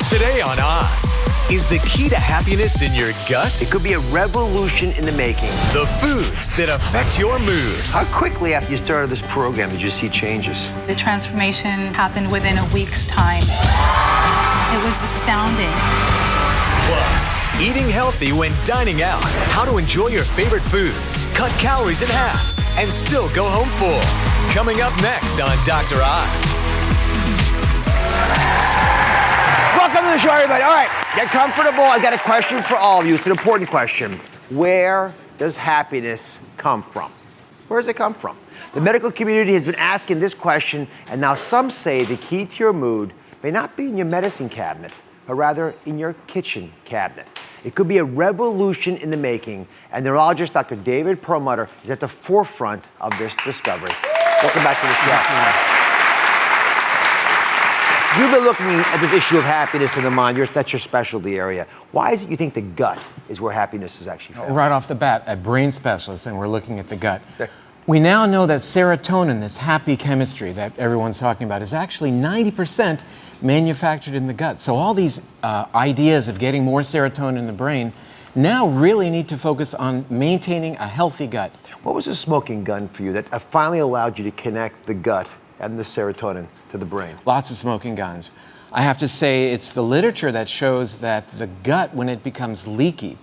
Today on Oz, is the key to happiness in your gut? It could be a revolution in the making. The foods that affect your mood. How quickly after you started this program did you see changes? The transformation happened within a week's time. It was astounding. Plus, eating healthy when dining out. How to enjoy your favorite foods, cut calories in half, and still go home full. Coming up next on Dr. Oz. Welcome to the show, everybody. All right, get comfortable. I've got a question for all of you. It's an important question. Where does happiness come from? Where does it come from? The medical community has been asking this question, and now some say the key to your mood may not be in your medicine cabinet, but rather in your kitchen cabinet. It could be a revolution in the making, and neurologist Dr. David Perlmutter is at the forefront of this discovery. Welcome back to the show. You've been looking at this issue of happiness in the mind. That's your specialty area. Why is it you think the gut is where happiness is actually found? Right off the bat, a brain specialist, and we're looking at the gut. We now know that serotonin, this happy chemistry that everyone's talking about, is actually 90% manufactured in the gut. So all these ideas of getting more serotonin in the brain now really need to focus on maintaining a healthy gut. What was the smoking gun for you that finally allowed you to connect the gut and the serotonin to the brain? Lots of smoking guns. I have to say it's the literature that shows that the gut, when it becomes leaky,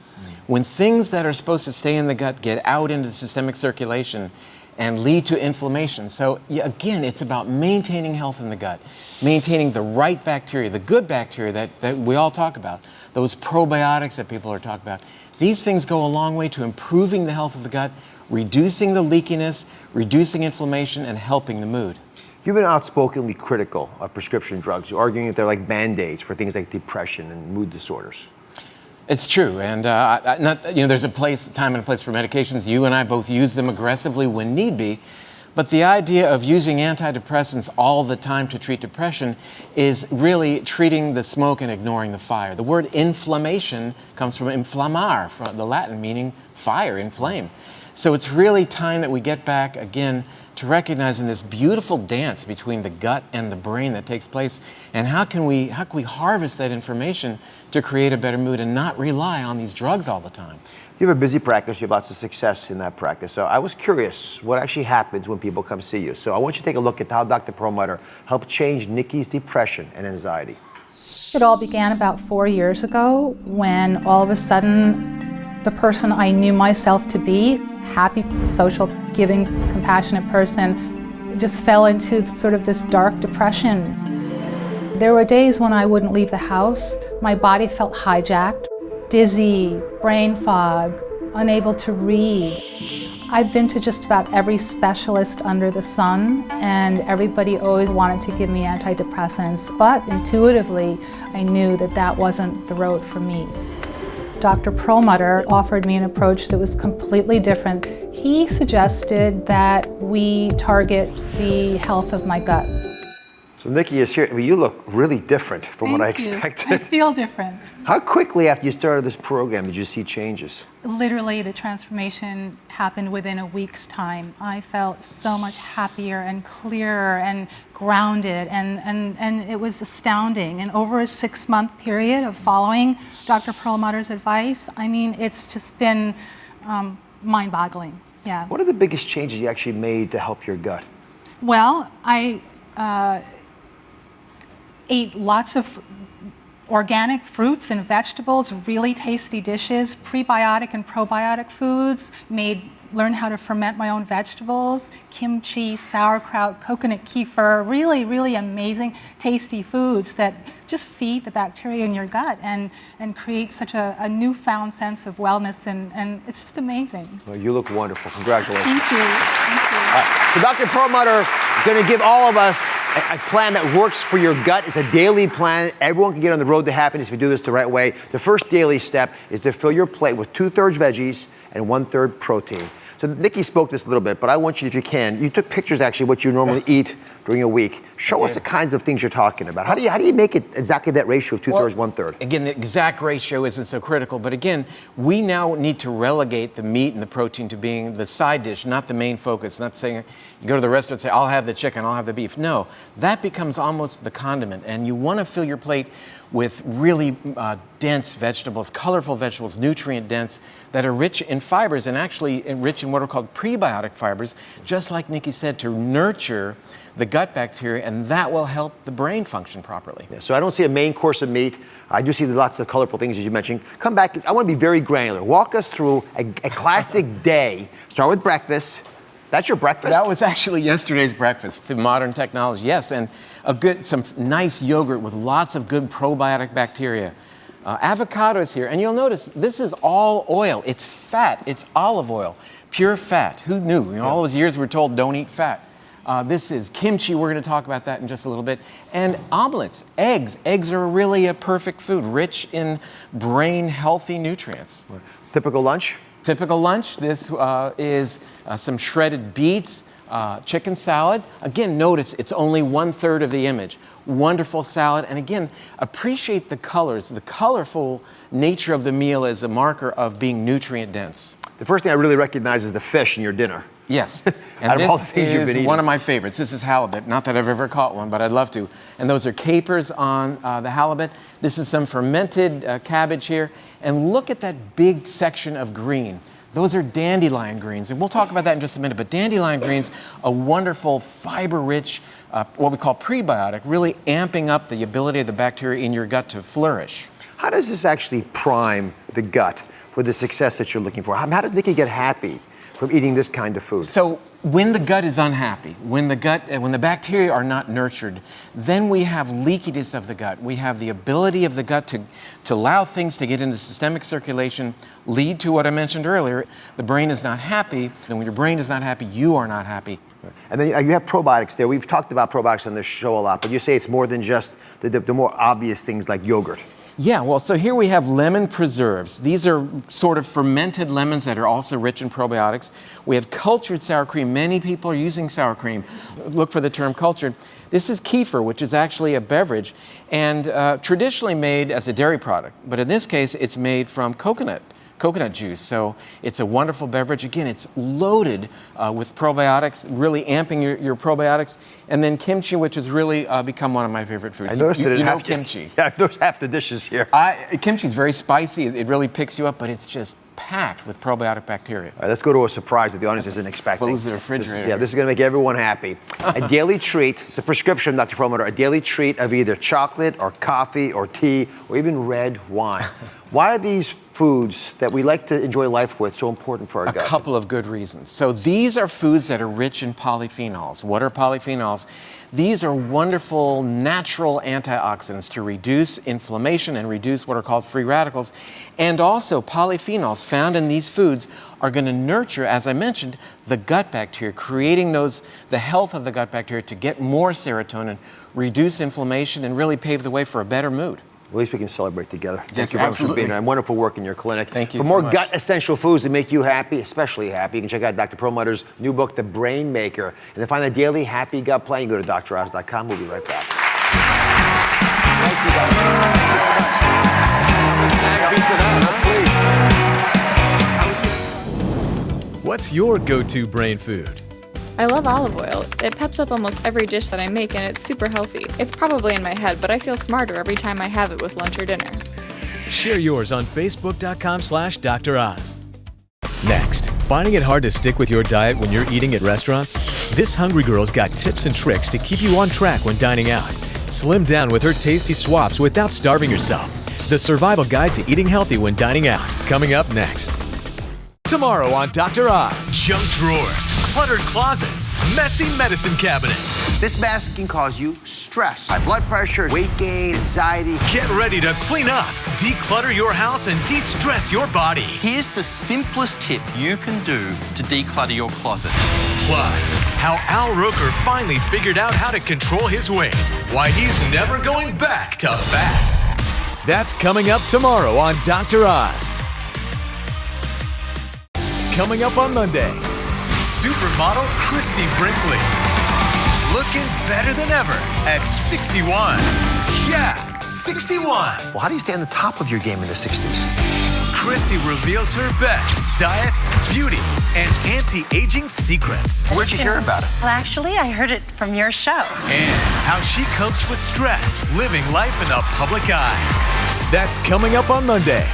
when things that are supposed to stay in the gut get out into the systemic circulation and lead to inflammation. So again, it's about maintaining health in the gut, maintaining the right bacteria, the good bacteria that we all talk about, those probiotics that people are talking about. These things go a long way to improving the health of the gut, reducing the leakiness, reducing inflammation, and helping the mood. You've been outspokenly critical of prescription drugs, arguing that they're like Band-Aids for things like depression and mood disorders. It's true, and there's a time and a place for medications. You and I both use them aggressively when need be, but the idea of using antidepressants all the time to treat depression is really treating the smoke and ignoring the fire. The word inflammation comes from inflammare, from the Latin meaning fire, inflame. So it's really time that we get back again to recognizing this beautiful dance between the gut and the brain that takes place, and how can we harvest that information to create a better mood and not rely on these drugs all the time. You have a busy practice. You have lots of success in that practice. So I was curious what actually happens when people come see you. So I want you to take a look at how Dr. Perlmutter helped change Nikki's depression and anxiety. It all began about 4 years ago when all of a sudden the person I knew myself to be, happy, social, giving, compassionate person, just fell into sort of this dark depression. There were days when I wouldn't leave the house. My body felt hijacked, dizzy, brain fog, unable to read. I've been to just about every specialist under the sun, and everybody always wanted to give me antidepressants, but intuitively I knew that that wasn't the road for me. Dr. Perlmutter offered me an approach that was completely different. He suggested that we target the health of my gut. So Nikki is here. I mean, you look really different from what I expected. I feel different. How quickly after you started this program did you see changes? Literally, the transformation happened within a week's time. I felt so much happier and clearer and grounded, and it was astounding. And over a 6-month period of following Dr. Perlmutter's advice, I mean, it's just been mind-boggling. Yeah. What are the biggest changes you actually made to help your gut? Well, I ate lots of organic fruits and vegetables, really tasty dishes, prebiotic and probiotic foods, learned how to ferment my own vegetables, kimchi, sauerkraut, coconut kefir, really, really amazing, tasty foods that just feed the bacteria in your gut and create such a newfound sense of wellness, and it's just amazing. Well, you look wonderful. Congratulations. Thank you. Thank you. So Dr. Perlmutter is going to give all of us a plan that works for your gut. It's a daily plan. Everyone can get on the road to happiness if you do this the right way. The first daily step is to fill your plate with 2/3 veggies and 1/3 protein. So Nikki spoke this a little bit, but I want you, if you can, you took pictures actually what you normally eat during a week. Show us the kinds of things you're talking about. How do you make it exactly that ratio of 2/3, 1/3? Again, the exact ratio isn't so critical, but again, we now need to relegate the meat and the protein to being the side dish, not the main focus. Not saying you go to the restaurant and say, I'll have the chicken, I'll have the beef. No, that becomes almost the condiment, and you want to fill your plate with really dense vegetables, colorful vegetables, nutrient dense, that are rich in fibers and actually rich in what are called prebiotic fibers, just like Nikki said, to nurture the gut bacteria, and that will help the brain function properly. Yeah, so I don't see a main course of meat. I do see lots of colorful things, as you mentioned. Come back. I want to be very granular. Walk us through a classic day. Start with breakfast. That's your breakfast? That was actually yesterday's breakfast through modern technology, yes, and some nice yogurt with lots of good probiotic bacteria. Avocados here, and you'll notice this is all oil. It's fat. It's olive oil, pure fat. Who knew? All those years we were told don't eat fat. This is kimchi. We're going to talk about that in just a little bit. And omelets, eggs. Eggs are really a perfect food, rich in brain-healthy nutrients. Typical lunch? Typical lunch, this is some shredded beets, chicken salad. Again, notice it's only 1/3 of the image. Wonderful salad. And again, appreciate the colors. The colorful nature of the meal is a marker of being nutrient dense. The first thing I really recognize is the fish in your dinner. Yes, and this is one of my favorites. This is halibut. Not that I've ever caught one, but I'd love to. And those are capers on the halibut. This is some fermented cabbage here. And look at that big section of green. Those are dandelion greens, and we'll talk about that in just a minute. But dandelion greens, a wonderful fiber-rich, what we call prebiotic, really amping up the ability of the bacteria in your gut to flourish. How does this actually prime the gut for the success that you're looking for? How does Nikki get happy from eating this kind of food? So when the gut is unhappy, when the bacteria are not nurtured, then we have leakiness of the gut. We have the ability of the gut to allow things to get into systemic circulation, lead to what I mentioned earlier. The brain is not happy, and when your brain is not happy, you are not happy. And then you have probiotics there. We've talked about probiotics on this show a lot, but you say it's more than just the more obvious things like yogurt. Yeah, well, so here we have lemon preserves. These are sort of fermented lemons that are also rich in probiotics. We have cultured sour cream. Many people are using sour cream. Look for the term cultured. This is kefir, which is actually a beverage, and traditionally made as a dairy product. But in this case, it's made from coconut juice. So it's a wonderful beverage. Again, it's loaded with probiotics, really amping your probiotics. And then kimchi, which has really become one of my favorite foods. I noticed you know half kimchi. Yeah, there's half the dishes here. Kimchi is very spicy. It really picks you up, but it's just packed with probiotic bacteria. All right, let's go to a surprise that the audience isn't expecting. Close the refrigerator. This is going to make everyone happy. A daily treat, it's a prescription, Dr. Promoter, a daily treat of either chocolate or coffee or tea or even red wine. Why are these foods that we like to enjoy life with so important for our gut? A couple of good reasons. So these are foods that are rich in polyphenols. What are polyphenols? These are wonderful natural antioxidants to reduce inflammation and reduce what are called free radicals. And also polyphenols found in these foods are going to nurture, as I mentioned, the gut bacteria, creating the health of the gut bacteria to get more serotonin, reduce inflammation, and really pave the way for a better mood. At least we can celebrate together. Yes, Thank you very much for being absolutely. here. Wonderful work in your clinic. Thank you For so more much. gut essential foods that make you happy, especially happy, you can check out Dr. Perlmutter's new book, The Brain Maker. And to find a daily happy gut plan, you go to droz.com. We'll be right back. Thank you, Dr. What's your go-to brain food? I love olive oil. It peps up almost every dish that I make, and it's super healthy. It's probably in my head, but I feel smarter every time I have it with lunch or dinner. Share yours on Facebook.com/Dr. Oz. Next, finding it hard to stick with your diet when you're eating at restaurants? This hungry girl's got tips and tricks to keep you on track when dining out. Slim down with her tasty swaps without starving yourself. The survival guide to eating healthy when dining out. Coming up next. Tomorrow on Dr. Oz. Junk drawers, cluttered closets, messy medicine cabinets. This mess can cause you stress, high blood pressure, weight gain, anxiety. Get ready to clean up, declutter your house, and de-stress your body. Here's the simplest tip you can do to declutter your closet. Plus, how Al Roker finally figured out how to control his weight. Why he's never going back to fat. That's coming up tomorrow on Dr. Oz. Coming up on Monday, supermodel Christy Brinkley. Looking better than ever at 61. Yeah, 61. Well, how do you stay on the top of your game in the 60s? Christy reveals her best diet, beauty, and anti-aging secrets. Where'd you hear about it? Well, actually, I heard it from your show. And how she copes with stress, living life in the public eye. That's coming up on Monday.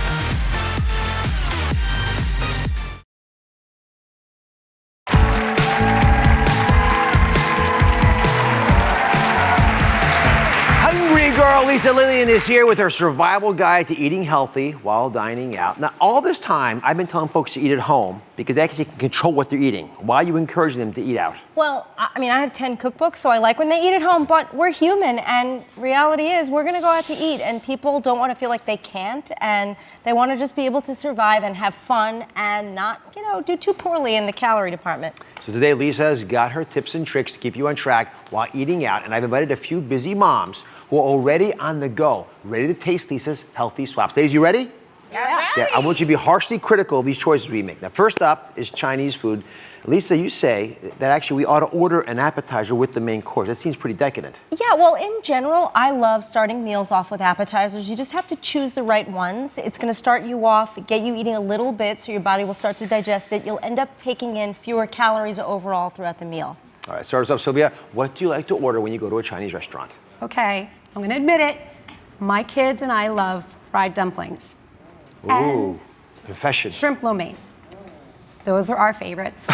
Hungry girl Lisa Lillian is here with her survival guide to eating healthy while dining out. Now, all this time, I've been telling folks to eat at home because they actually can control what they're eating. Why are you encouraging them to eat out? Well, I mean, I have 10 cookbooks, so I like when they eat at home, but we're human, and reality is we're gonna go out to eat, and people don't wanna feel like they can't, and they wanna just be able to survive and have fun and not, do too poorly in the calorie department. So today, Lisa's got her tips and tricks to keep you on track while eating out, and I've invited a few busy moms who are already on the go, ready to taste Lisa's healthy swaps. Ladies, you ready? Yeah, I want you to be harshly critical of these choices we make. Now, first up is Chinese food. Lisa, you say that actually we ought to order an appetizer with the main course. That seems pretty decadent. Yeah, well, in general, I love starting meals off with appetizers. You just have to choose the right ones. It's gonna start you off, get you eating a little bit so your body will start to digest it. You'll end up taking in fewer calories overall throughout the meal. All right, start us off, Sylvia. What do you like to order when you go to a Chinese restaurant? Okay, I'm gonna admit it. My kids and I love fried dumplings. Ooh, And confession. shrimp lo mein. Those are our favorites.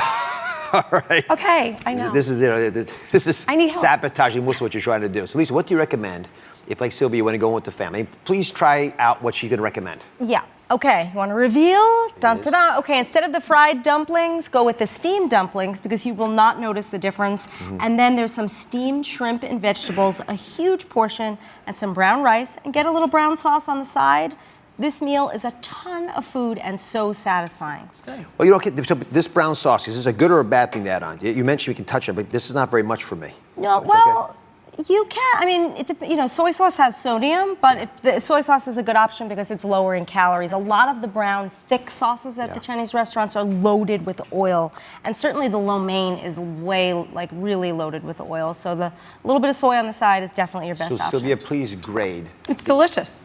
All right. Okay, I know. This is I need help. sabotaging most of what you're trying to do. So, Lisa, what do you recommend if, like Sylvia, you want to go with the family? Please try out what she's going to recommend. Yeah, okay, you wanna reveal? Dun, dun, dun. Okay, instead of the fried dumplings, go with the steamed dumplings because you will not notice the difference. And then there's some steamed shrimp and vegetables, a huge portion, and some brown rice, and get a little brown sauce on the side. This meal is a ton of food and so satisfying. Well, you don't get so this brown sauce. Is this a good or a bad thing to add on? You mentioned we can touch it, but this is not very much for me. No, So it's well, you can. I mean, soy sauce has sodium, but if the soy sauce is a good option because it's lower in calories. A lot of the brown, thick sauces at the Chinese restaurants are loaded with oil, and certainly the lo mein is really loaded with oil. So the little bit of soy on the side is definitely your best So, option. Sylvia, please grade. It's delicious.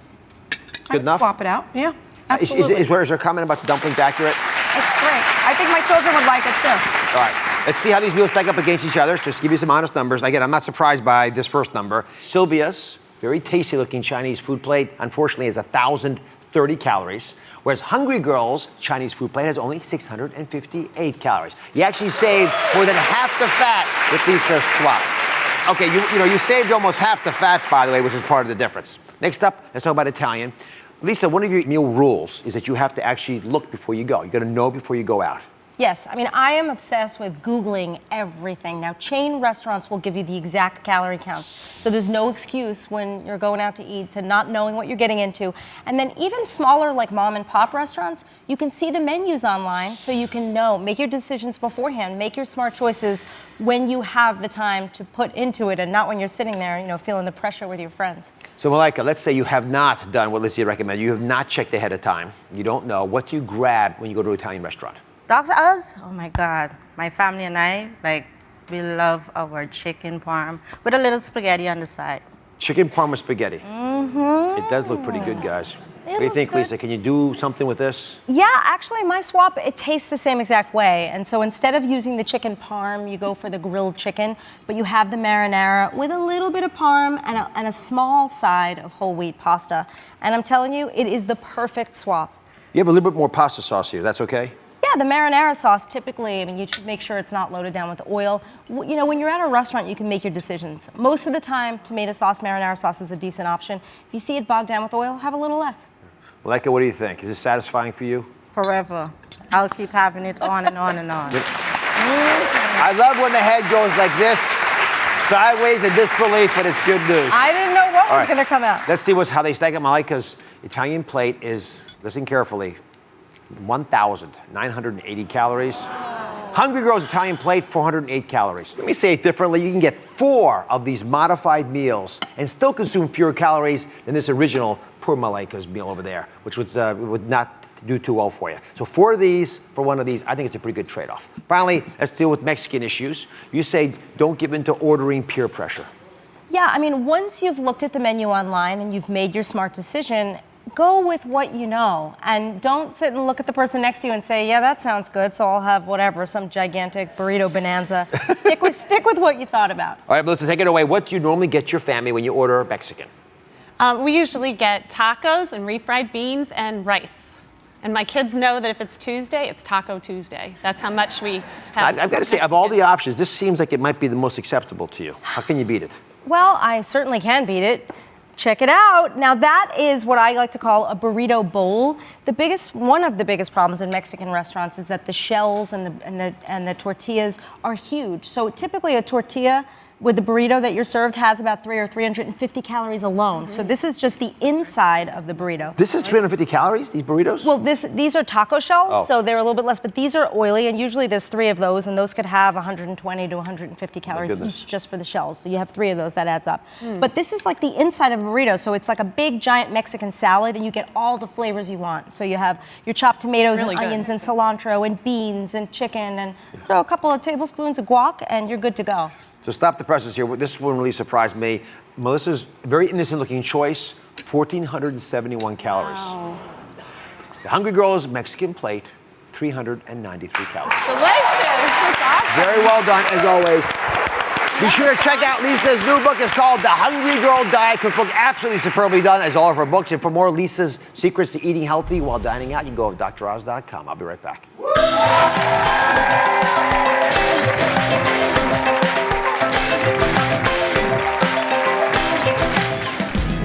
Good enough? Swap it out. Yeah, Is absolutely. her comment about the dumplings accurate? It's great. I think my children would like it too. All right, let's see how these meals stack up against each other. Just give you some honest numbers. Again, I'm not surprised by this first number. Sylvia's very tasty-looking Chinese food plate, unfortunately, has 1,030 calories, whereas Hungry Girl's Chinese food plate has only 658 calories. You actually saved more than half the fat with Lisa's swap. Okay, you saved almost half the fat, by the way, which is part of the difference. Next up, let's talk about Italian. Lisa, one of your meal rules is that you have to actually look before you go. You got to know before you go out. Yes, I mean, I am obsessed with Googling everything. Now, chain restaurants will give you the exact calorie counts, so there's no excuse when you're going out to eat to not knowing what you're getting into. And then even smaller, like mom and pop restaurants, you can see the menus online, so you can know, make your decisions beforehand, make your smart choices when you have the time to put into it and not when you're sitting there, feeling the pressure with your friends. So, Malika, let's say you have not done what Lisa recommended. You have not checked ahead of time. You don't know. What do you grab when you go to an Italian restaurant? Dr. Oz, oh my God. My family and I, we love our chicken parm with a little spaghetti on the side. Chicken parma spaghetti. Mm-hmm. It does look pretty good, guys. What do you think, Lisa? Can you do something with this? Yeah, actually, my swap, it tastes the same exact way. And so instead of using the chicken parm, you go for the grilled chicken, but you have the marinara with a little bit of parm and a small side of whole wheat pasta. And I'm telling you, it is the perfect swap. You have a little bit more pasta sauce here. That's okay? Yeah, the marinara sauce, typically, you should make sure it's not loaded down with oil. When you're at a restaurant, you can make your decisions. Most of the time, tomato sauce, marinara sauce is a decent option. If you see it bogged down with oil, have a little less. Malika, what do you think? Is this satisfying for you? Forever. I'll keep having it on and on and on. I love when the head goes like this, sideways in disbelief, but it's good news. I didn't know what was going to come out. Let's see how they stack up. Malika's Italian plate is, listen carefully, 1,980 calories. Hungry Girl's Italian plate, 408 calories. Let me say it differently. You can get 4 of these modified meals and still consume fewer calories than this original poor Malika's meal over there, which would not do too well for you. So 4 of these for one of these, I think it's a pretty good trade-off. Finally, let's deal with Mexican issues. You say don't give in to ordering peer pressure. Yeah, once you've looked at the menu online and you've made your smart decision, go with what you know, and don't sit and look at the person next to you and say, yeah, that sounds good, so I'll have whatever, some gigantic burrito bonanza. stick with what you thought about. All right, Melissa, take it away. What do you normally get your family when you order Mexican? We usually get tacos and refried beans and rice. And my kids know that if it's Tuesday, it's Taco Tuesday. That's how much we have. I've got to say, of all the options, this seems like it might be the most acceptable to you. How can you beat it? Well, I certainly can beat it. Check it out. Now that is what I like to call a burrito bowl. One of the biggest problems in Mexican restaurants is that the shells and the tortillas are huge. So typically a tortilla with the burrito that you're served has about 350 calories alone. So this is just the inside of the burrito. This is 350 calories, these burritos? Well, these are taco shells, so they're a little bit less, but these are oily, and usually there's 3 of those, and those could have 120 to 150 calories each just for the shells. So you have 3 of those, that adds up. But this is like the inside of a burrito, so it's like a big, giant Mexican salad, and you get all the flavors you want. So you have your chopped tomatoes and onions and cilantro and beans and chicken, and throw a couple of tablespoons of guac, and you're good to go. So stop the presses here. This one really surprised me. Melissa's very innocent-looking choice, 1,471 calories. Wow. The Hungry Girl's Mexican plate, 393 calories. Delicious. That's awesome. Very well done, as always. Be sure to check out Lisa's new book. It's called The Hungry Girl Diet Cookbook. Absolutely superbly done, as all of her books. And for more Lisa's secrets to eating healthy while dining out, you can go to DrOz.com. I'll be right back.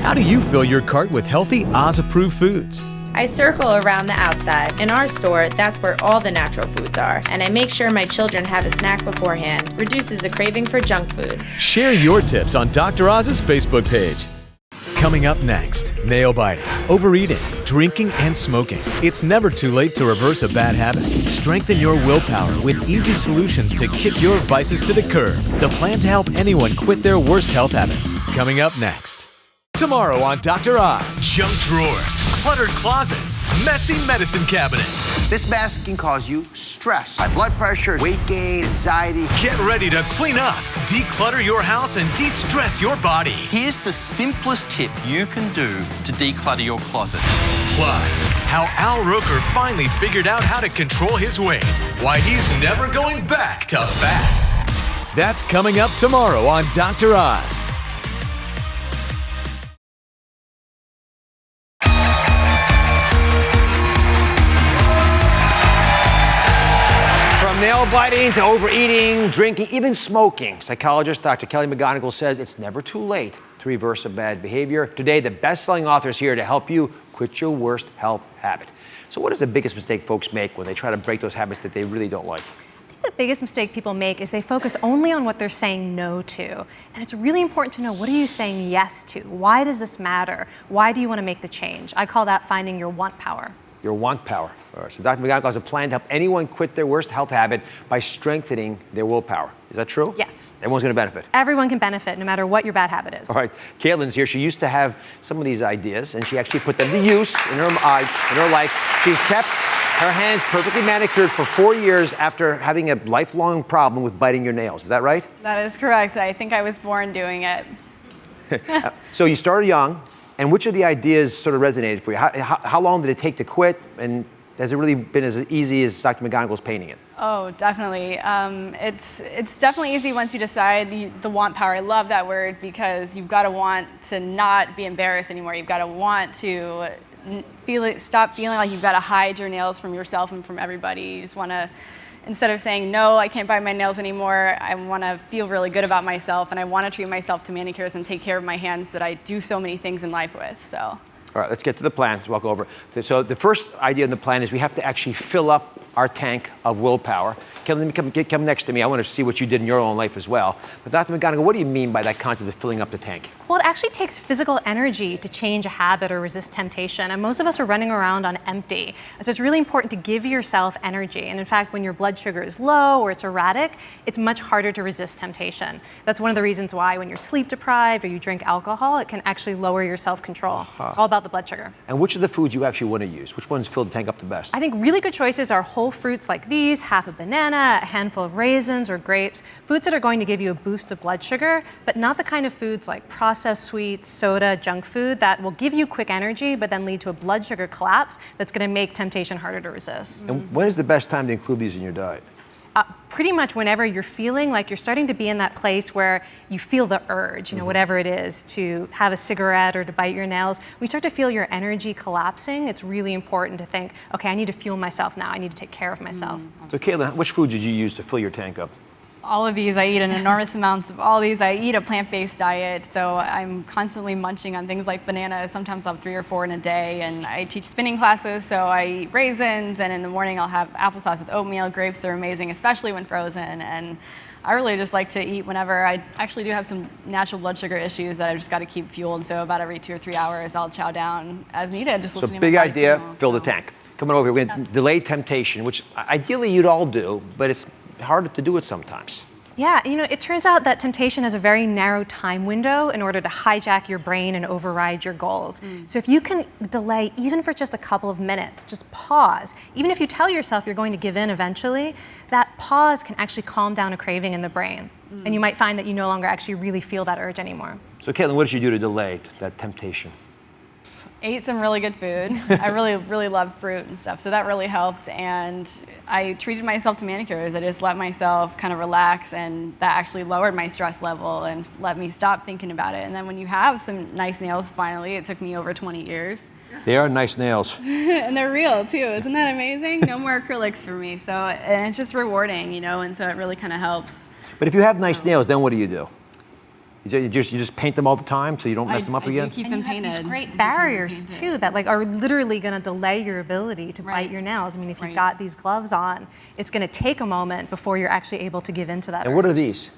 How do you fill your cart with healthy Oz-approved foods? I circle around the outside. In our store, that's where all the natural foods are. And I make sure my children have a snack beforehand. Reduces the craving for junk food. Share your tips on Dr. Oz's Facebook page. Coming up next, nail biting, overeating, drinking, and smoking. It's never too late to reverse a bad habit. Strengthen your willpower with easy solutions to kick your vices to the curb. The plan to help anyone quit their worst health habits. Coming up next. Tomorrow on Dr. Oz. Junk drawers, cluttered closets, messy medicine cabinets. This mess can cause you stress, high blood pressure, weight gain, anxiety. Get ready to clean up, declutter your house, and de-stress your body. Here's the simplest tip you can do to declutter your closet. Plus, how Al Roker finally figured out how to control his weight. Why he's never going back to fat. That's coming up tomorrow on Dr. Oz. Nail biting to overeating, drinking, even smoking. Psychologist Dr. Kelly McGonigal says it's never too late to reverse a bad behavior. Today, the best-selling author is here to help you quit your worst health habit. So what is the biggest mistake folks make when they try to break those habits that they really don't like? I think the biggest mistake people make is they focus only on what they're saying no to. And it's really important to know, what are you saying yes to? Why does this matter? Why do you want to make the change? I call that finding your want power. Your want power. All right, so Dr. McGonigal has a plan to help anyone quit their worst health habit by strengthening their willpower. Is that true? Yes. Everyone's going to benefit. Everyone can benefit, no matter what your bad habit is. All right, Caitlin's here. She used to have some of these ideas, and she actually put them to use in her life. She's kept her hands perfectly manicured for 4 years after having a lifelong problem with biting your nails. Is that right? That is correct. I think I was born doing it. So you started young, and which of the ideas sort of resonated for you? How long did it take to quit, and has it really been as easy as Dr. McGonigal's painting it? Oh, definitely. It's definitely easy once you decide the want power. I love that word because you've got to want to not be embarrassed anymore. You've got to want to stop feeling like you've got to hide your nails from yourself and from everybody. You just want to, instead of saying, no, I can't bite my nails anymore, I want to feel really good about myself, and I want to treat myself to manicures and take care of my hands that I do so many things in life with. So. All right, let's get to the plan. Let's walk over. So the first idea in the plan is we have to actually fill up our tank of willpower. Kelly, come next to me. I want to see what you did in your own life as well. But Dr. McGonigal, what do you mean by that concept of filling up the tank? Well, it actually takes physical energy to change a habit or resist temptation, and most of us are running around on empty. So it's really important to give yourself energy. And in fact, when your blood sugar is low or it's erratic, it's much harder to resist temptation. That's one of the reasons why when you're sleep deprived or you drink alcohol, it can actually lower your self-control. It's all about out the blood sugar. And which of the foods you actually want to use? Which ones fill the tank up the best? I think really good choices are whole fruits like these, half a banana, a handful of raisins or grapes, foods that are going to give you a boost of blood sugar, but not the kind of foods like processed sweets, soda, junk food that will give you quick energy, but then lead to a blood sugar collapse that's going to make temptation harder to resist. And when is the best time to include these in your diet? Pretty much whenever you're feeling like you're starting to be in that place where you feel the urge, whatever it is, to have a cigarette or to bite your nails. When you start to feel your energy collapsing, it's really important to think, okay, I need to fuel myself now. I need to take care of myself. So Caitlin, which food did you use to fill your tank up? All of these, I eat an enormous amounts of all these. I eat a plant-based diet, so I'm constantly munching on things like bananas. Sometimes I'll have 3 or 4 in a day, and I teach spinning classes, so I eat raisins, and in the morning I'll have applesauce with oatmeal. Grapes are amazing, especially when frozen, and I really just like to eat whenever. I actually do have some natural blood sugar issues that I've just got to keep fueled, so about every 2 or 3 hours I'll chow down as needed, just listening to big my body idea, signals, fill the tank. Coming over here, we're going to delay temptation, which ideally you'd all do, but it's harder to do it sometimes. Yeah, it turns out that temptation has a very narrow time window in order to hijack your brain and override your goals. So if you can delay even for just a couple of minutes, just pause. Even if you tell yourself you're going to give in eventually, that pause can actually calm down a craving in the brain. And you might find that you no longer actually really feel that urge anymore. So Caitlin, what did you do to delay that temptation? Ate some really good food. I really love fruit and stuff, so that really helped. And I treated myself to manicures. I just let myself kind of relax, and that actually lowered my stress level and let me stop thinking about it. And then when you have some nice nails, finally, it took me over 20 years. They are nice nails. And they're real too, isn't that amazing? No more acrylics for me. So, and it's just rewarding, and so it really kind of helps. But if you have nice nails, then what do? You just paint them all the time so you don't mess them up again? I do keep them painted. These great barriers too that are literally going to delay your ability to bite your nails. I mean, if you've got these gloves on, it's going to take a moment before you're actually able to give in to that. And what are these?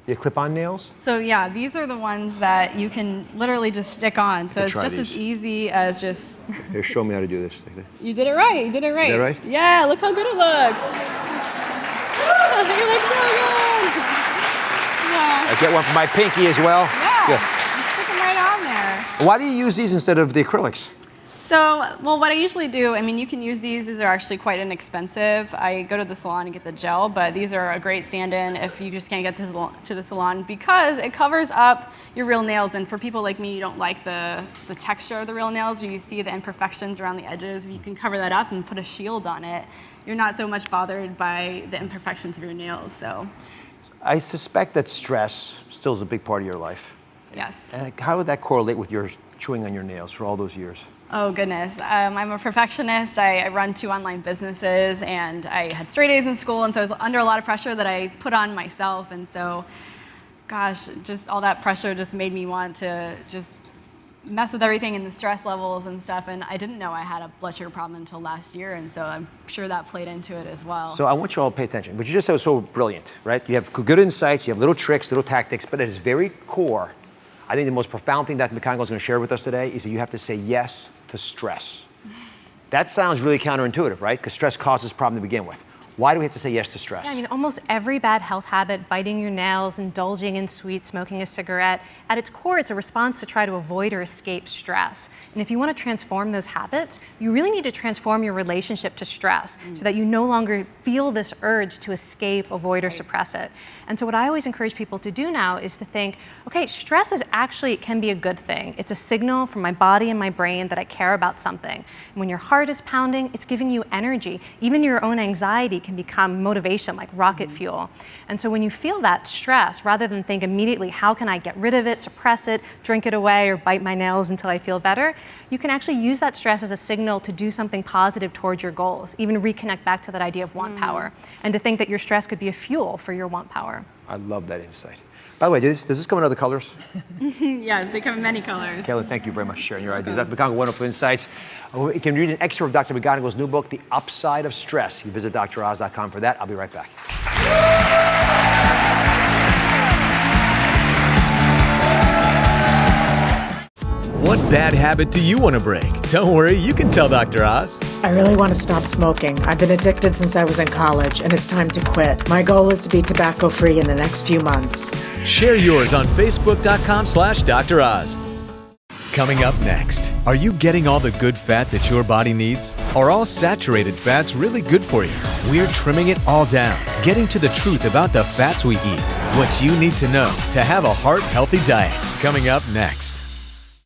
The clip-on nails? So yeah, these are the ones that you can literally just stick on. So it's just as easy as just... Here, show me how to do this. You did it right, you did it right. Did I right? Yeah, look how good it looks. It looks so good. I get one for my pinky as well. Yeah. Stick them right on there. Why do you use these instead of the acrylics? So, well, what I usually do, you can use these. These are actually quite inexpensive. I go to the salon and get the gel, but these are a great stand-in if you just can't get to the salon because it covers up your real nails. And for people like me, you don't like the texture of the real nails, or you see the imperfections around the edges. If you can cover that up and put a shield on it, you're not so much bothered by the imperfections of your nails. So, I suspect that stress still is a big part of your life. Yes. And how would that correlate with your chewing on your nails for all those years? Oh, goodness. I'm a perfectionist. I run 2 online businesses, and I had straight A's in school, and so I was under a lot of pressure that I put on myself. And so, gosh, just all that pressure just made me want to just mess with everything and the stress levels and stuff. And I didn't know I had a blood sugar problem until last year, and so I'm sure that played into it as well. So I want you all to pay attention. But you just said it was so brilliant, right? You have good insights, you have little tricks, little tactics, but at its very core, I think the most profound thing Dr. McConaughey is going to share with us today is that you have to say yes to stress. That sounds really counterintuitive, right? Because stress causes problem to begin with. Why do we have to say yes to stress? Yeah, almost every bad health habit, biting your nails, indulging in sweets, smoking a cigarette, at its core, it's a response to try to avoid or escape stress. And if you want to transform those habits, you really need to transform your relationship to stress so that you no longer feel this urge to escape, avoid, or suppress it. And so what I always encourage people to do now is to think, okay, stress it can be a good thing. It's a signal from my body and my brain that I care about something. And when your heart is pounding, it's giving you energy. Even your own anxiety can become motivation, like rocket fuel. And so when you feel that stress, rather than think immediately, how can I get rid of it, suppress it, drink it away, or bite my nails until I feel better, you can actually use that stress as a signal to do something positive towards your goals, even reconnect back to that idea of want power, and to think that your stress could be a fuel for your want power. I love that insight. By the way, does this come in other colors? Yes, they come in many colors. Caitlin, thank you very much for sharing your ideas. Dr. McGonigal, wonderful insights. You can read an excerpt of Dr. McGonigal's new book, The Upside of Stress. You visit DrOz.com for that. I'll be right back. What bad habit do you want to break? Don't worry, you can tell Dr. Oz. I really want to stop smoking. I've been addicted since I was in college, and it's time to quit. My goal is to be tobacco-free in the next few months. Share yours on Facebook.com/Dr. Oz. Coming up next, are you getting all the good fat that your body needs? Are all saturated fats really good for you? We're trimming it all down, getting to the truth about the fats we eat. What you need to know to have a heart-healthy diet. Coming up next.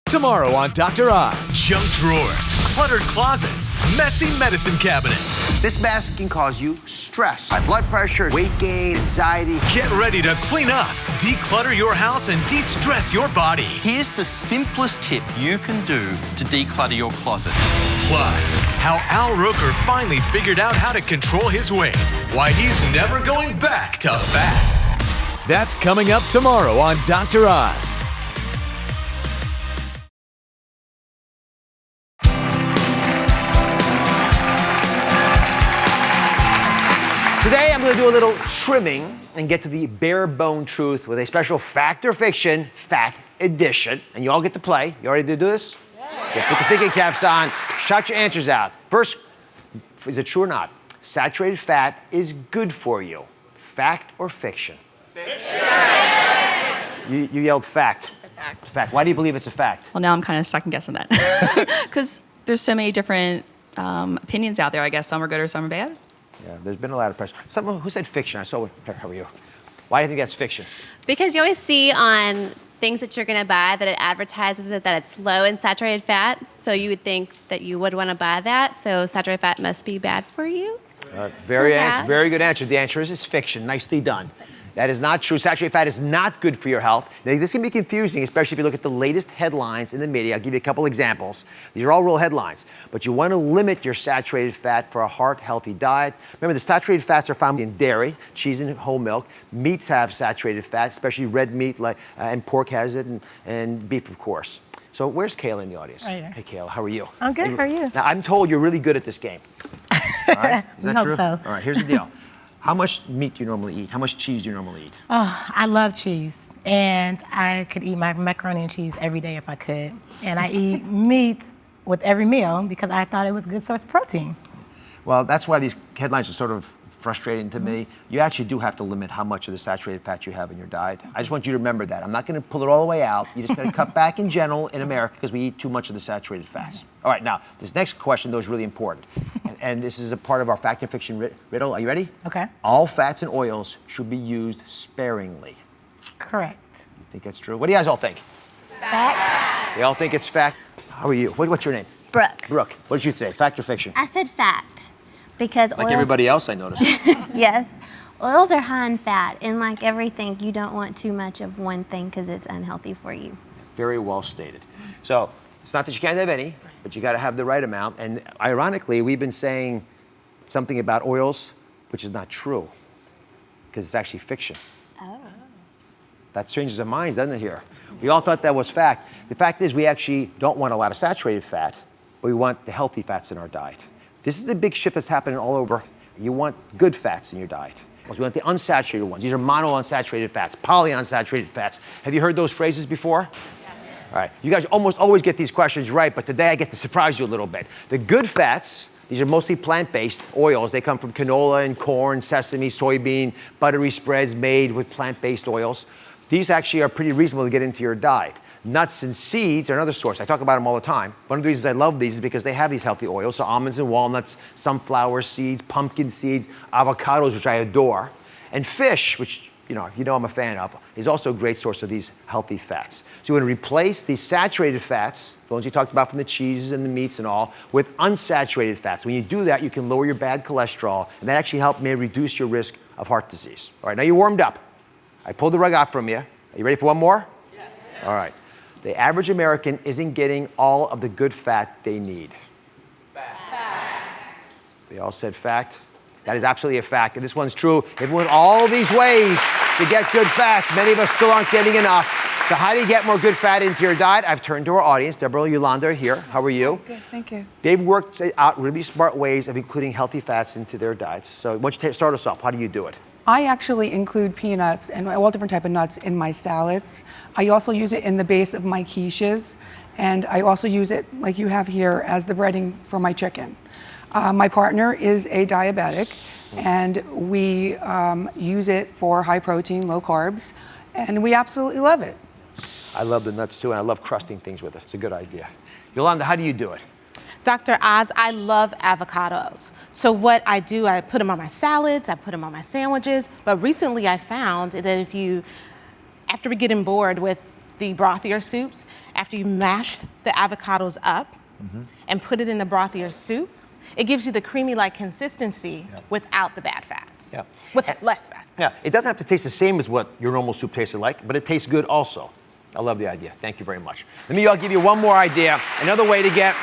Tomorrow on Dr. Oz. Junk drawers, cluttered closets, messy medicine cabinets. This mess can cause you stress, high blood pressure, weight gain, anxiety. Get ready to clean up, declutter your house, and de-stress your body. Here's the simplest tip you can do to declutter your closet. Plus, how Al Roker finally figured out how to control his weight. Why he's never going back to fat. That's coming up tomorrow on Dr. Oz. Today, I'm going to do a little trimming and get to the bare bone truth with a special fact or fiction fat edition. And you all get to play. You ready to do this? Yeah. Put the thinking caps on. Shout your answers out. First, is it true or not? Saturated fat is good for you. Fact or fiction? Fiction. You yelled fact. It's a fact. Fact. Why do you believe it's a fact? Well, now I'm kind of second guessing that. Because there's so many different opinions out there, I guess. Some are good or some are bad. Yeah, there's been a lot of press. Someone who said fiction. I saw. How are you? Why do you think that's fiction? Because you always see on things that you're going to buy that it advertises it that it's low in saturated fat. So you would think that you would want to buy that. So saturated fat must be bad for you. Very good answer. The answer is it's fiction. Nicely done. That is not true. Saturated fat is not good for your health. Now, this can be confusing, especially if you look at the latest headlines in the media. I'll give you a couple examples. These are all real headlines. But you want to limit your saturated fat for a heart-healthy diet. Remember, the saturated fats are found in dairy, cheese, and whole milk. Meats have saturated fat, especially red meat, and pork has it, and beef, of course. So where's Kayla in the audience? Right here. Hey, Kayla, how are you? I'm good. How are you? Now, I'm told you're really good at this game. All right? Is that I hope true? so. All right, here's the deal. How much meat do you normally eat? How much cheese do you normally eat? Oh, I love cheese. And I could eat my macaroni and cheese every day if I could. And I eat meat with every meal because I thought it was a good source of protein. Well, that's why these headlines are sort of frustrating to me. You actually do have to limit how much of the saturated fat you have in your diet. I just want you to remember that. I'm not going to pull it all the way out. You just got to cut back in general in America because we eat too much of the saturated fats. All right, now, this next question, though, is really important. And this is a part of our fact and fiction riddle. Are you ready? Okay. All fats and oils should be used sparingly. Correct. You think that's true? What do you guys all think? Fact. They all think it's fact? How are you? What's your name? Brooke. Brooke. What did you say? Fact or fiction? I said fact because Like oils, everybody else, I noticed. yes, oils are high in fat, and like everything, you don't want too much of one thing because it's unhealthy for you. Very well stated. So it's not that you can't have any, but you got to have the right amount. And ironically, we've been saying something about oils, which is not true, because it's actually fiction. Oh. That changes our minds, doesn't it, here? We all thought that was fact. The fact is we actually don't want a lot of saturated fat, but we want the healthy fats in our diet. This is the big shift that's happening all over. You want good fats in your diet. We want the unsaturated ones. These are monounsaturated fats, polyunsaturated fats. Have you heard those phrases before? All right, you guys almost always get these questions right, but today I get to surprise you a little bit. The good fats, these are mostly plant-based oils. They come from canola and corn, sesame, soybean, buttery spreads made with plant-based oils. These actually are pretty reasonable to get into your diet. Nuts and seeds are another source. I talk about them all the time. One of the reasons I love these is because they have these healthy oils. So almonds and walnuts, sunflower seeds, pumpkin seeds, avocados, which I adore. And fish, which you know I'm a fan of, is also a great source of these healthy fats. So you want to replace these saturated fats, the ones you talked about from the cheeses and the meats and all, with unsaturated fats. When you do that, you can lower your bad cholesterol, and that actually may reduce your risk of heart disease. All right, now you're warmed up. I pulled the rug out from you. Are you ready for one more? Yes. All right. The average American isn't getting all of the good fat they need. Fact. They all said fact. That is absolutely a fact, and this one's true. If we went all these ways to get good fats, many of us still aren't getting enough. So how do you get more good fat into your diet? I've turned to our audience. Deborah and Yolanda are here. How are you? Good, thank you. They've worked out really smart ways of including healthy fats into their diets. So why don't you start us off? How do you do it? I actually include peanuts and all different type of nuts in my salads. I also use it in the base of my quiches, and I also use it, like you have here, as the breading for my chicken. My partner is a diabetic, and we use it for high protein, low carbs, and we absolutely love it. I love the nuts too, and I love crusting things with it. It's a good idea. Yolanda, how do you do it? Dr. Oz, I love avocados. So what I do, I put them on my salads, I put them on my sandwiches. But recently I found that after getting bored with the brothier soups, after you mash the avocados up and put it in the brothier soup, it gives you the creamy-like consistency without the bad fats, with less fat. Yeah, it doesn't have to taste the same as what your normal soup tasted like, but it tastes good also. I love the idea. Thank you very much. Let me give you one more idea. Another way to get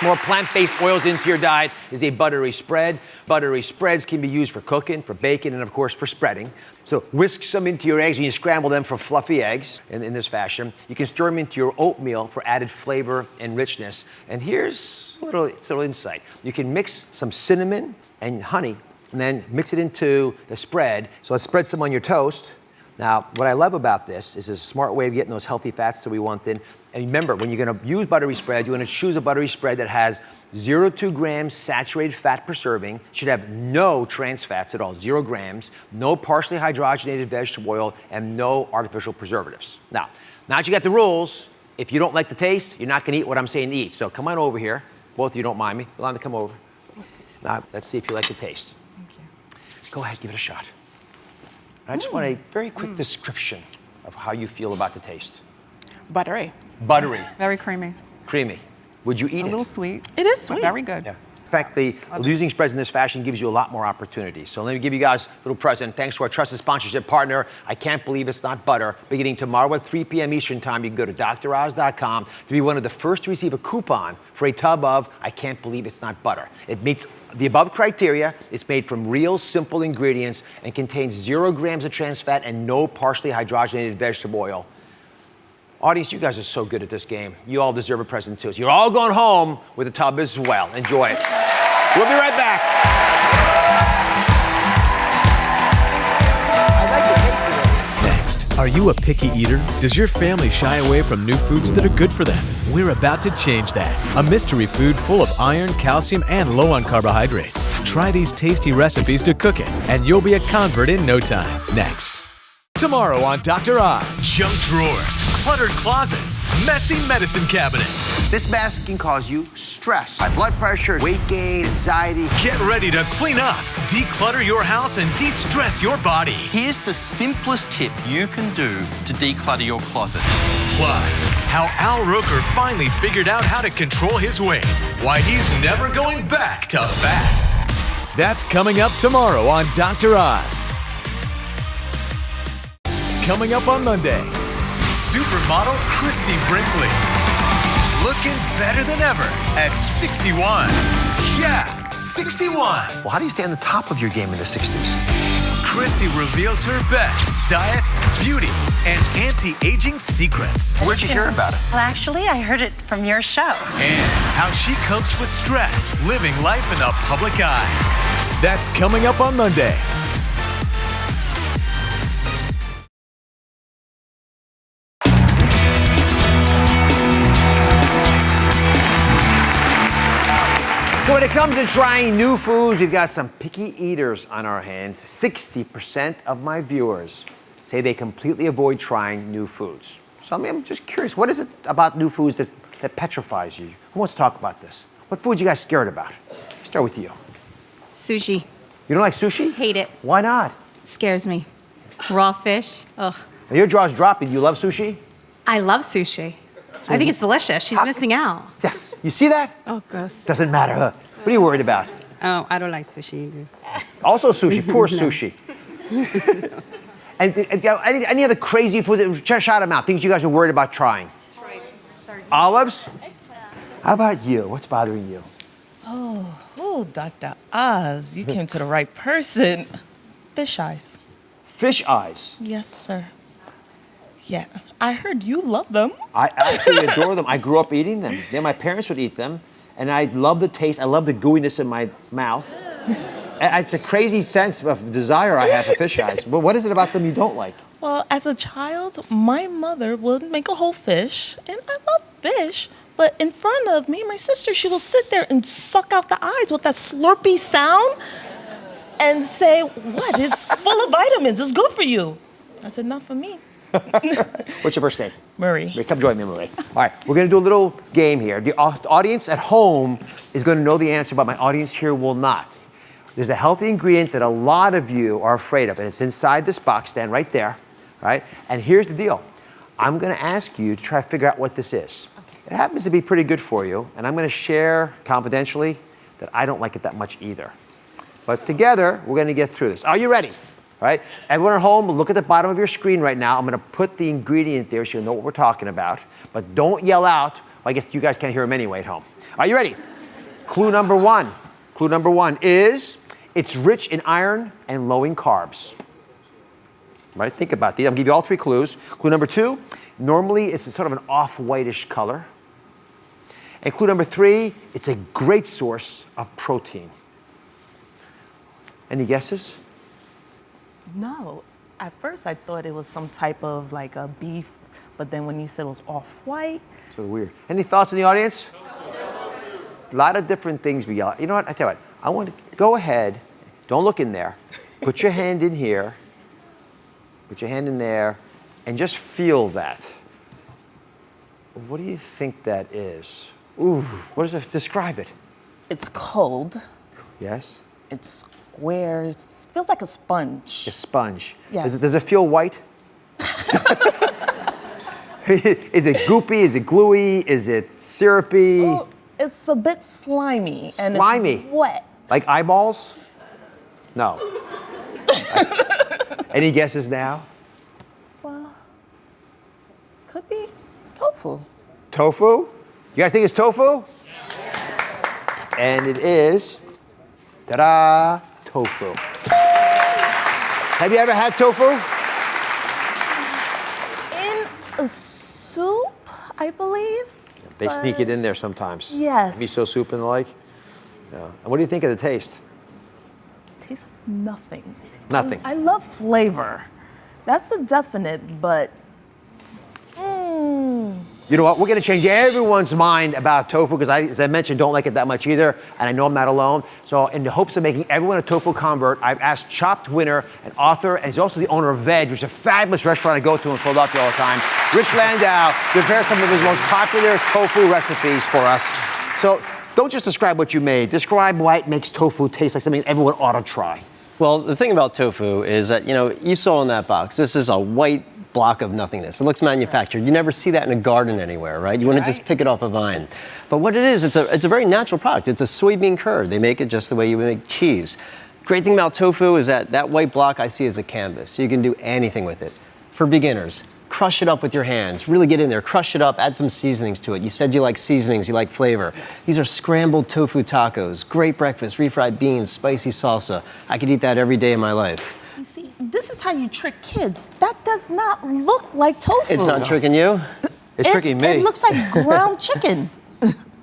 more plant-based oils into your diet is a buttery spread. Buttery spreads can be used for cooking, for baking, and of course for spreading. So whisk some into your eggs when you scramble them for fluffy eggs in this fashion. You can stir them into your oatmeal for added flavor and richness. And here's a little insight. You can mix some cinnamon and honey and then mix it into the spread. So let's spread some on your toast. Now, what I love about this is it's a smart way of getting those healthy fats that we want in. And remember, when you're going to use buttery spreads, you're going to choose a buttery spread that has 0 to 2 grams saturated fat per serving. Should have no trans fats at all, 0 grams, no partially hydrogenated vegetable oil, and no artificial preservatives. Now that you got the rules, if you don't like the taste, you're not going to eat what I'm saying to eat. So come on over here. Both of you don't mind me. Yolanda, come over. Now, let's see if you like the taste. Thank you. Go ahead, give it a shot. I just want a very quick description of how you feel about the taste. Buttery. Buttery. Very creamy. Creamy. Would you eat it? A little sweet. It is sweet. Very good. Yeah. In fact, using spreads in this fashion gives you a lot more opportunities. So let me give you guys a little present. Thanks to our trusted sponsorship partner, I Can't Believe It's Not Butter. Beginning tomorrow at 3 p.m. Eastern Time, you can go to DrOz.com to be one of the first to receive a coupon for a tub of I Can't Believe It's Not Butter. It meets the above criteria. It's made from real, simple ingredients and contains 0 grams of trans fat and no partially hydrogenated vegetable oil. Audience, you guys are so good at this game. You all deserve a present too. So you're all going home with a tub as well. Enjoy it. We'll be right back. Next, are you a picky eater? Does your family shy away from new foods that are good for them? We're about to change that. A mystery food full of iron, calcium, and low on carbohydrates. Try these tasty recipes to cook it, and you'll be a convert in no time. Next. Tomorrow on Dr. Oz. Junk drawers, cluttered closets, messy medicine cabinets. This mess can cause you stress, high blood pressure, weight gain, anxiety. Get ready to clean up, declutter your house, and de-stress your body. Here's the simplest tip you can do to declutter your closet. Plus, how Al Roker finally figured out how to control his weight. Why he's never going back to fat. That's coming up tomorrow on Dr. Oz. Coming up on Monday. Supermodel Christy Brinkley. Looking better than ever at 61. Yeah, 61. Well, how do you stay on the top of your game in the 60s? Christy reveals her best diet, beauty, and anti-aging secrets. Where'd you hear about it? Well, actually, I heard it from your show. And how she copes with stress, living life in the public eye. That's coming up on Monday. So when it comes to trying new foods, we've got some picky eaters on our hands. 60% of my viewers say they completely avoid trying new foods. So I'm just curious, what is it about new foods that petrifies you? Who wants to talk about this? What foods you guys scared about? Start with you. Sushi. You don't like sushi? Hate it. Why not? It scares me. Raw fish. Ugh. Now your jaw's dropping. You love sushi? I love sushi. I think it's delicious. She's missing out. Yes. You see that? Oh, gross. Doesn't matter, huh? What are you worried about? Oh, I don't like sushi either. Also sushi. Poor No. sushi. And any other crazy foods? Shout them out. Things you guys are worried about trying. Olives? How about you? What's bothering you? Oh, Dr. Oz, you came to the right person. Fish eyes. Fish eyes? Yes, sir. Yeah, I heard you love them. I actually adore them. I grew up eating them. Yeah, my parents would eat them, and I love the taste. I love the gooiness in my mouth. And it's a crazy sense of desire I have for fish eyes. But what is it about them you don't like? Well, as a child, my mother would make a whole fish, and I love fish. But in front of me, my sister, she will sit there and suck out the eyes with that slurpy sound and say, "What? It's full of vitamins. It's good for you." I said, "Not for me." What's your first name? Marie. Come join me, Marie. All right, we're going to do a little game here. The audience at home is going to know the answer, but my audience here will not. There's a healthy ingredient that a lot of you are afraid of, and it's inside this box stand right there, right? And here's the deal. I'm going to ask you to try to figure out what this is. It happens to be pretty good for you, and I'm going to share confidentially that I don't like it that much either. But together, we're going to get through this. Are you ready? All right? Everyone at home, look at the bottom of your screen right now. I'm going to put the ingredient there so you'll know what we're talking about. But don't yell out. Well, I guess you guys can't hear them anyway at home. Are you ready? Clue number one. Clue number one is it's rich in iron and low in carbs. Right? Think about these. I'll give you all three clues. Clue number two, normally it's sort of an off-whitish color. And clue number three, it's a great source of protein. Any guesses? No. At first, I thought it was some type of like a beef, but then when you said it was off-white. So weird. Any thoughts in the audience? A lot of different things we yell. You know what? I tell you what. I want to go ahead. Don't look in there. Put your hand in here. Put your hand in there, and just feel that. What do you think that is? Ooh, what does it describe it? It's cold. Yes. It's square. It feels like a sponge. A sponge. Yes. Does it feel white? Is it goopy? Is it gluey? Is it syrupy? Oh, it's a bit slimy. And Slimy? it's wet. Like eyeballs? No. Any guesses now? Well, could be tofu. Tofu? You guys think it's tofu? And it is, ta-da, tofu. Have you ever had tofu? In a soup, I believe. They sneak it in there sometimes. Yes. Miso soup and the like. Yeah. And what do you think of the taste? Tastes like nothing. Nothing. I love flavor. That's a definite, but. You know what? We're going to change everyone's mind about tofu because as I mentioned, don't like it that much either. And I know I'm not alone. So in the hopes of making everyone a tofu convert, I've asked Chopped winner, an author, and he's also the owner of Veg, which is a fabulous restaurant I go to in Philadelphia all the time, Rich Landau, to prepare some of his most popular tofu recipes for us. So don't just describe what you made. Describe why it makes tofu taste like something everyone ought to try. Well, the thing about tofu is that, you saw in that box, this is a white block of nothingness. It looks manufactured. You never see that in a garden anywhere, right? You want to just pick it off a vine. But what it is, it's a very natural product. It's a soybean curd. They make it just the way you make cheese. Great thing about tofu is that white block I see as a canvas. You can do anything with it. For beginners, crush it up with your hands. Really get in there, crush it up, add some seasonings to it. You said you like seasonings, you like flavor. These are scrambled tofu tacos. Great breakfast, refried beans, spicy salsa. I could eat that every day of my life. You see, this is how you trick kids. That does not look like tofu. It's not tricking you? It's tricking me. It looks like ground chicken.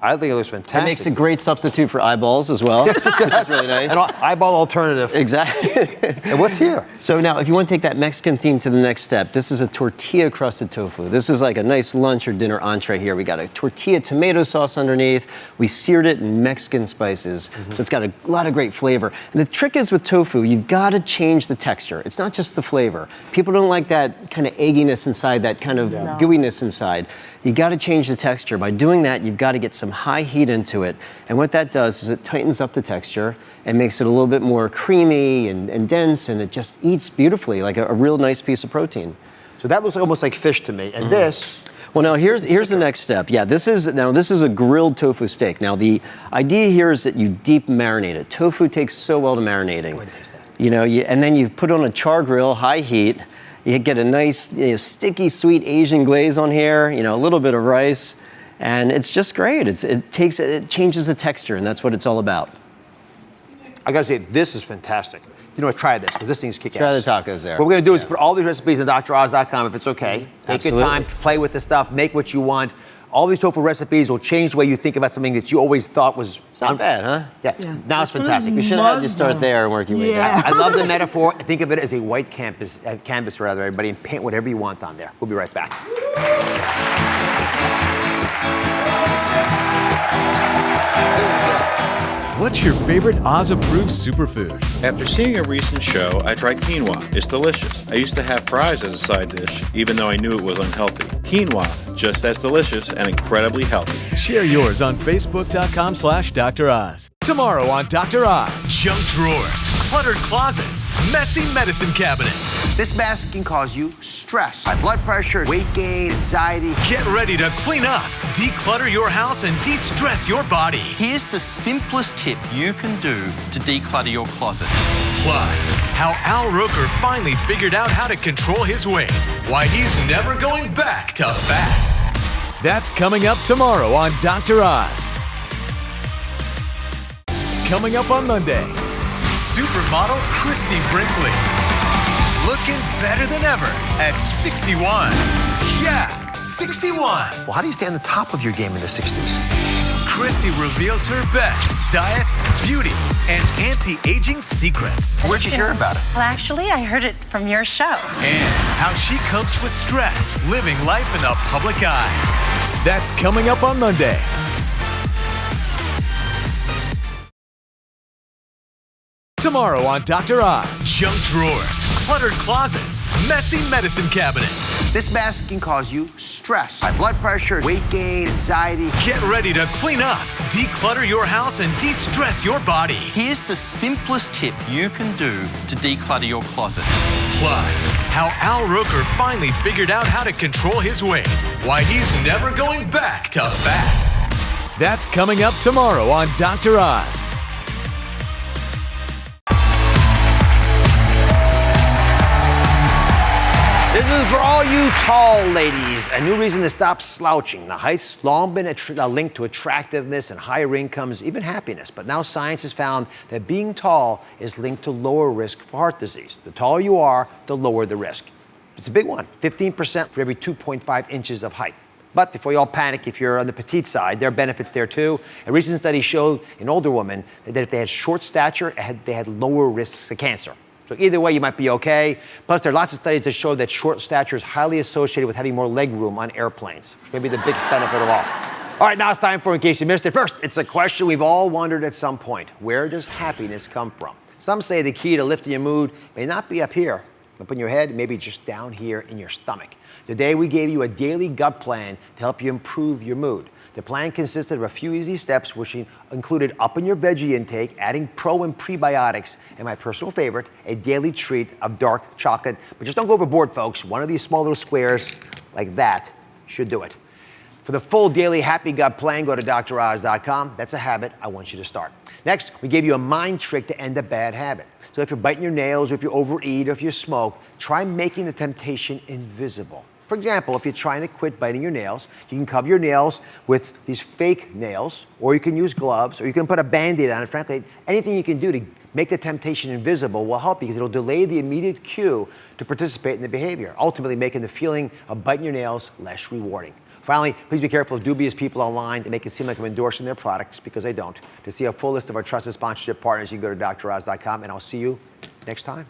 I think it looks fantastic. It makes a great substitute for eyeballs as well, Yes, it which does. is really nice. An eyeball alternative. Exactly. And what's here? So now, if you want to take that Mexican theme to the next step, this is a tortilla-crusted tofu. This is like a nice lunch or dinner entree here. We got a tortilla tomato sauce underneath. We seared it in Mexican spices, so it's got a lot of great flavor. And the trick is with tofu, you've got to change the texture. It's not just the flavor. People don't like that kind of egginess inside, that kind of gooiness inside. You got to change the texture. By doing that, you've got to get some high heat into it. And what that does is it tightens up the texture and makes it a little bit more creamy and dense, and it just eats beautifully, like a real nice piece of protein. So that looks almost like fish to me. And this... Well, now here's the next step. Yeah, this is a grilled tofu steak. Now the idea here is that you deep marinate it. Tofu takes so well to marinating. And then you put it on a char grill, high heat. You get a nice sticky, sweet Asian glaze on here. A little bit of rice, and it's just great. It changes the texture, and that's what it's all about. I gotta say, this is fantastic. Try this, because this thing's kick-ass. Try the tacos there. What we're gonna do is put all these recipes on DrOz.com if it's okay. Take your time to play with the stuff, make what you want. All these tofu recipes will change the way you think about something that you always thought was... Not bad, huh? Yeah. Now it's fantastic. We should have had you start there and work your way down. I love the metaphor. Think of it as a white canvas, everybody, and paint whatever you want on there. We'll be right back. What's your favorite Oz-approved superfood? After seeing a recent show, I tried quinoa. It's delicious. I used to have fries as a side dish, even though I knew it was unhealthy. Quinoa, just as delicious and incredibly healthy. Share yours on Facebook.com/Dr. Oz. Tomorrow on Dr. Oz. Junk drawers, cluttered closets, messy medicine cabinets. This mess can cause you stress, high blood pressure, weight gain, anxiety. Get ready to clean up, declutter your house, and de-stress your body. Here's the simplest tip you can do to declutter your closet. Plus, how Al Roker finally figured out how to control his weight. Why he's never going back to fat. That's coming up tomorrow on Dr. Oz. Coming up on Monday. Supermodel Christy Brinkley. Looking better than ever at 61. Yeah, 61. Well, how do you stay on the top of your game in the 60s? Christy reveals her best diet, beauty, and anti-aging secrets. Where'd you hear about it? Well, actually, I heard it from your show. And how she copes with stress, living life in the public eye. That's coming up on Monday. Tomorrow on Dr. Oz. Junk drawers, cluttered closets, messy medicine cabinets. This mess can cause you stress, high blood pressure, weight gain, anxiety. Get ready to clean up, declutter your house, and de-stress your body. Here's the simplest tip you can do to declutter your closet. Plus, how Al Roker finally figured out how to control his weight. Why he's never going back to fat. That's coming up tomorrow on Dr. Oz. This is for all you tall ladies. A new reason to stop slouching. The height's long been linked to attractiveness and higher incomes, even happiness. But now science has found that being tall is linked to lower risk for heart disease. The taller you are, the lower the risk. It's a big one, 15% for every 2.5 inches of height. But before you all panic, if you're on the petite side, there are benefits there too. A recent study showed in older women that if they had short stature, they had lower risks of cancer. So either way, you might be okay. Plus, there are lots of studies that show that short stature is highly associated with having more leg room on airplanes, which may be the biggest benefit of all. All right, now it's time for In Case You Missed It. First, it's a question we've all wondered at some point. Where does happiness come from? Some say the key to lifting your mood may not be up here, up in your head, maybe just down here in your stomach. Today, we gave you a daily gut plan to help you improve your mood. The plan consisted of a few easy steps, which included upping your veggie intake, adding pro and prebiotics, and my personal favorite, a daily treat of dark chocolate. But just don't go overboard, folks. One of these small little squares like that should do it. For the full daily Happy Gut plan, go to DrOz.com. That's a habit I want you to start. Next, we gave you a mind trick to end a bad habit. So if you're biting your nails, or if you overeat, or if you smoke, try making the temptation invisible. For example, if you're trying to quit biting your nails, you can cover your nails with these fake nails, or you can use gloves, or you can put a Band-Aid on it. Frankly, anything you can do to make the temptation invisible will help you because it'll delay the immediate cue to participate in the behavior, ultimately making the feeling of biting your nails less rewarding. Finally, please be careful of dubious people online that make it seem like I'm endorsing their products, because I don't. To see a full list of our trusted sponsorship partners, you can go to DrOz.com, and I'll see you next time.